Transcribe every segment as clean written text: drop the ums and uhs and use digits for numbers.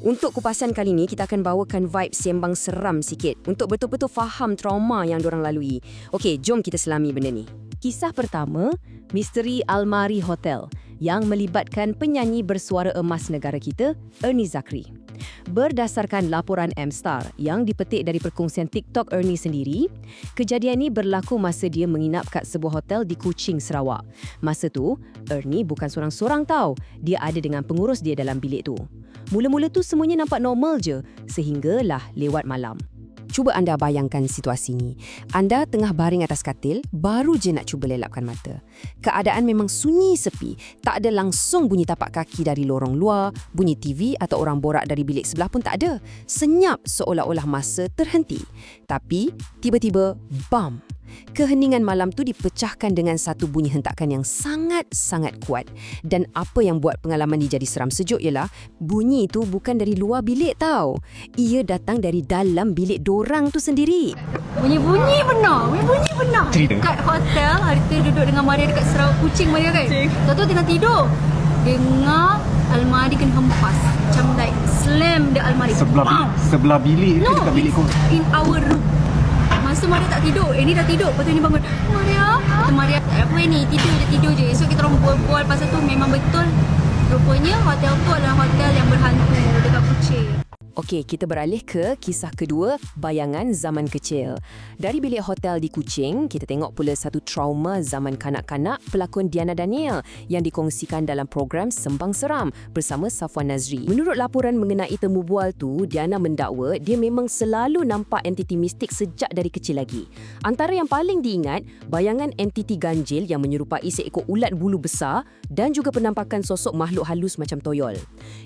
Untuk kupasan kali ni, kita akan bawakan vibe sembang seram sikit untuk betul-betul faham trauma yang diorang lalui. Okey, jom kita selami benda ni. Kisah pertama, Misteri Almari Hotel yang melibatkan penyanyi bersuara emas negara kita, Ernie Zakri. Berdasarkan laporan M-Star yang dipetik dari perkongsian TikTok Ernie sendiri, kejadian ini berlaku masa dia menginap kat sebuah hotel di Kuching, Sarawak. Masa tu, Ernie bukan seorang-seorang tau. Dia ada dengan pengurus dia dalam bilik tu. Mula-mula tu semuanya nampak normal je, sehinggalah lewat malam. Cuba anda bayangkan situasi ni. Anda tengah baring atas katil, baru je nak cuba lelapkan mata. Keadaan memang sunyi sepi. Tak ada langsung bunyi tapak kaki dari lorong luar, bunyi TV atau orang borak dari bilik sebelah pun tak ada. Senyap seolah-olah masa terhenti. Tapi, tiba-tiba, bam! Keheningan malam tu dipecahkan dengan satu bunyi hentakan yang sangat-sangat kuat. Dan apa yang buat pengalaman ni jadi seram sejuk ialah bunyi itu bukan dari luar bilik tau. Ia datang dari dalam bilik dorang tu sendiri. Bunyi benar. Kat hotel, hari tu duduk dengan Maria dekat Sarawak Kuching Maria kan. Tahu tengah tidur. Dengar almari kena hempas. Macam like slam the almari. Sebelah bilik ke dekat bilik kau? In our room. Masa Maria tak tidur, ni dah tidur. Lepas tu ni bangun, Maria, apa ni? Tidur je. So kita orang bual pasal tu memang betul. Rupanya hotel tu adalah hotel yang berhantu dekat Kuching. Okey, kita beralih ke kisah kedua, bayangan zaman kecil. Dari bilik hotel di Kuching, kita tengok pula satu trauma zaman kanak-kanak pelakon Diana Daniel yang dikongsikan dalam program Sembang Seram bersama Safwan Nazri. Menurut laporan mengenai temu bual tu, Diana mendakwa dia memang selalu nampak entiti mistik sejak dari kecil lagi. Antara yang paling diingat, bayangan entiti ganjil yang menyerupai seekor ulat bulu besar dan juga penampakan sosok makhluk halus macam toyol.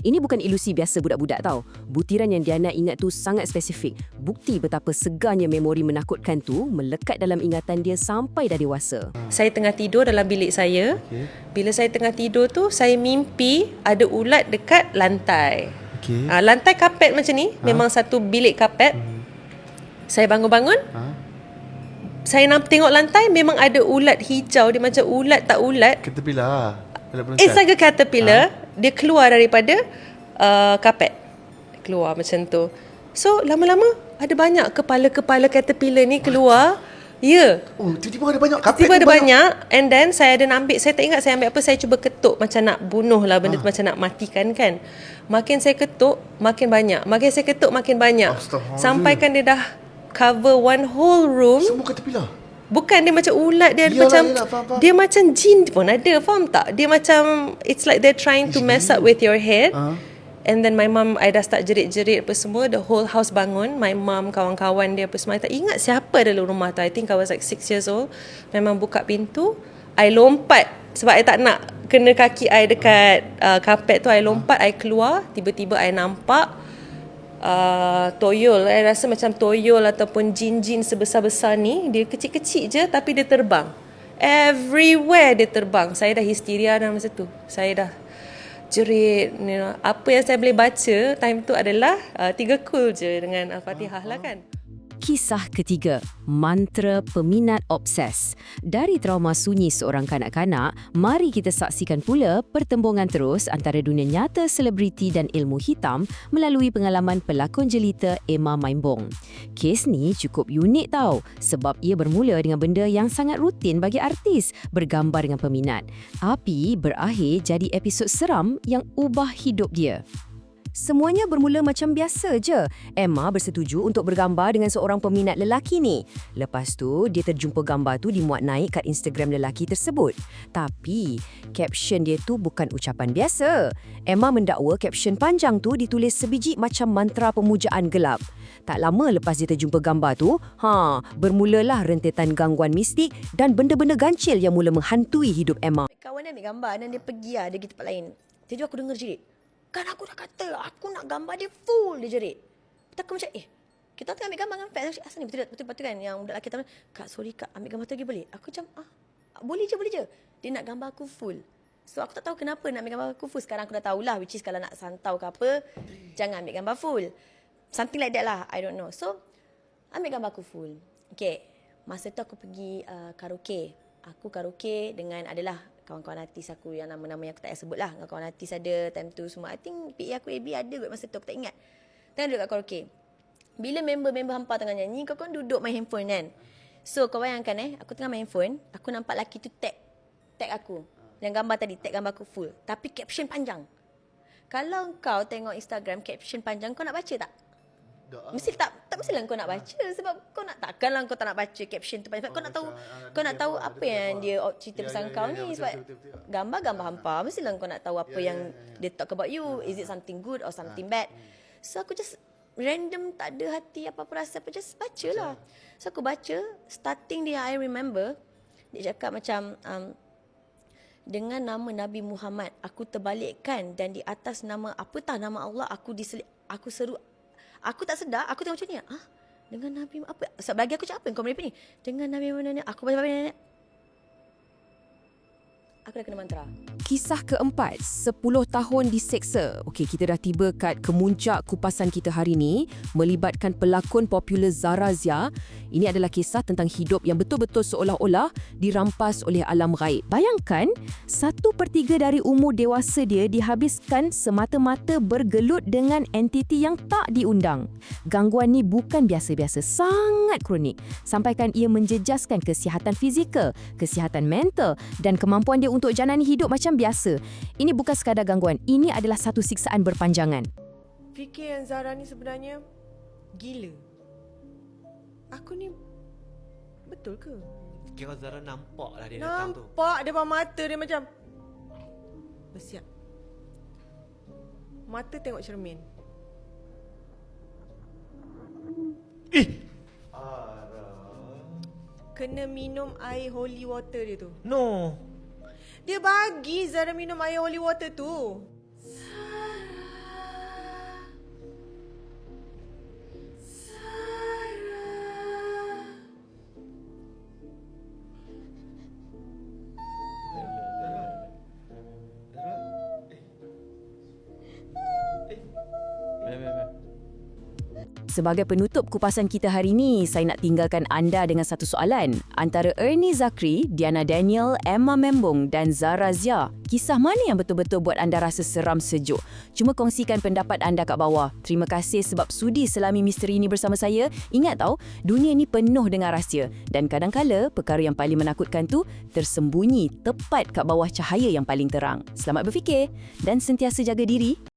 Ini bukan ilusi biasa budak-budak tau. Butiran yang Diana ingat tu sangat spesifik. Bukti betapa segarnya memori menakutkan tu melekat dalam ingatan dia sampai dah dewasa. Saya tengah tidur dalam bilik saya. Bila saya tengah tidur tu, saya mimpi ada ulat dekat lantai. Lantai kapet macam ni, memang satu bilik kapet. Saya bangun-bangun. Saya tengok lantai, memang ada ulat hijau. Dia macam ulat tak ulat. Caterpillar. It's like a caterpillar. Dia keluar daripada kapet. Keluar macam tu. So lama-lama ada banyak kepala-kepala caterpillar ni keluar. Ya. Oh, tiba-tiba ada banyak kapet. Tiba ada banyak. And then saya ada nak ambil, saya tak ingat saya ambil apa, saya cuba ketuk macam nak bunuh lah benda tu, macam nak matikan kan. Makin saya ketuk, makin banyak. Makin saya ketuk, makin banyak. Sampaikan dia dah cover one whole room. Semua caterpillar. Bukan, dia macam ulat, dia Yalah, macam faham. dia macam jin pun ada, faham tak? Dia macam it's like they're trying to mess up with your head. And then my mum, I dah start jerit-jerit apa semua. The whole house bangun. My mum, kawan-kawan dia apa semua. I tak ingat siapa dalam rumah tu. I think I was like 6 years old. My mum buka pintu. I lompat. Sebab I tak nak kena kaki I dekat kapet tu. I lompat, I keluar. Tiba-tiba I nampak toyol. I rasa macam toyol ataupun jin-jin sebesar-besar ni. Dia kecil-kecil je tapi dia terbang. Everywhere dia terbang. Saya dah histeria dah masa tu. Saya dah jerit, apa yang saya boleh baca time tu adalah 3 kul je dengan Al-Fatihah lah kan. Kisah ketiga, mantra peminat obses. Dari trauma sunyi seorang kanak-kanak, mari kita saksikan pula pertembungan terus antara dunia nyata selebriti dan ilmu hitam melalui pengalaman pelakon jelita Emma Maimbong. Kes ni cukup unik tau, sebab ia bermula dengan benda yang sangat rutin bagi artis, bergambar dengan peminat. Tapi berakhir jadi episod seram yang ubah hidup dia. Semuanya bermula macam biasa je. Emma bersetuju untuk bergambar dengan seorang peminat lelaki ni. Lepas tu, dia terjumpa gambar tu dimuat naik kat Instagram lelaki tersebut. Tapi, caption dia tu bukan ucapan biasa. Emma mendakwa caption panjang tu ditulis sebiji macam mantra pemujaan gelap. Tak lama lepas dia terjumpa gambar tu, bermulalah rentetan gangguan mistik dan benda-benda gancil yang mula menghantui hidup Emma. Kawan dia ambil gambar dan dia pergi dia pergi tempat lain. Jadi aku dengar jerit. Kan aku dah kata, aku nak gambar dia full, dia jerit. Lepas aku macam, kita tengah ambil gambar dengan fans. Asal ni betul kan yang budak lelaki kata, Kak, sorry Kak, ambil gambar tu lagi boleh? Aku macam, boleh je. Dia nak gambar aku full. So aku tak tahu kenapa nak ambil gambar aku full. Sekarang aku dah tahulah, which is kalau nak santau ke apa, jangan ambil gambar full. Something like that lah, I don't know. So, ambil gambar aku full. Okay, masa tu aku pergi karaoke. Aku karaoke dengan adalah kawan-kawan artis aku yang nama-nama yang aku tak payah sebut lah. Kawan-kawan artis ada time tu semua. I think PA aku AB ada kot masa tu, aku tak ingat. Tengah duduk kat karaoke. Bila member-member hampa tengah nyanyi, kau kan duduk main handphone kan. So kau bayangkan aku tengah main handphone, aku nampak lelaki tu tag aku. Yang gambar tadi, tag gambar aku full. Tapi caption panjang. Kalau kau tengok Instagram caption panjang, kau nak baca tak? Mesti tak mestilah kau nak baca, sebab kau nak, takkanlah kau tak nak baca caption tu panjang. Sebab kau nak tahu apa yang dia cerita pasal kau ni. Sebab gambar-gambar hampa, mestilah kau nak tahu apa yang dia talk about you. Is it something good or something bad? So aku just random, tak ada hati apa-apa rasa, apa, just baca lah. So aku baca, starting dia I remember, dia cakap macam dengan nama Nabi Muhammad aku terbalikkan, dan di atas nama apatah nama Allah aku seru. Aku tak sedar, aku tengok macam ni. Dengan Nabi apa? Sebab bagi aku cakap apa yang kau merepek ni? Dengan Nabi Muhammad aku baca nenek. Aku dah kena mantra. Kisah keempat, 10 tahun diseksa. Okey, kita dah tiba kat kemuncak kupasan kita hari ni, melibatkan pelakon popular Zara Zia. Ini adalah kisah tentang hidup yang betul-betul seolah-olah dirampas oleh alam gaib. Bayangkan, 1/3 dari umur dewasa dia dihabiskan semata-mata bergelut dengan entiti yang tak diundang. Gangguan ni bukan biasa-biasa, sangat kronik. Sampaikan ia menjejaskan kesihatan fizikal, kesihatan mental dan kemampuan dia untuk jalani hidup macam biasa. Ini bukan sekadar gangguan, ini adalah satu siksaan berpanjangan. Fikir yang Zara ni sebenarnya gila. Aku ni betul ke? Kira Zara nampak lah dia datang tu. Nampak depan mata dia macam bersiap. Mata tengok cermin. Kena minum air holy water dia tu. No. Dia bagi Zara minum air holy water tu. Sebagai penutup kupasan kita hari ini, saya nak tinggalkan anda dengan satu soalan. Antara Ernie Zakri, Diana Daniel, Emma Membong dan Zara Zia, kisah mana yang betul-betul buat anda rasa seram sejuk? Cuma kongsikan pendapat anda kat bawah. Terima kasih sebab sudi selami misteri ini bersama saya. Ingat tau, dunia ni penuh dengan rahsia. Dan kadang-kala, perkara yang paling menakutkan tu tersembunyi tepat kat bawah cahaya yang paling terang. Selamat berfikir dan sentiasa jaga diri.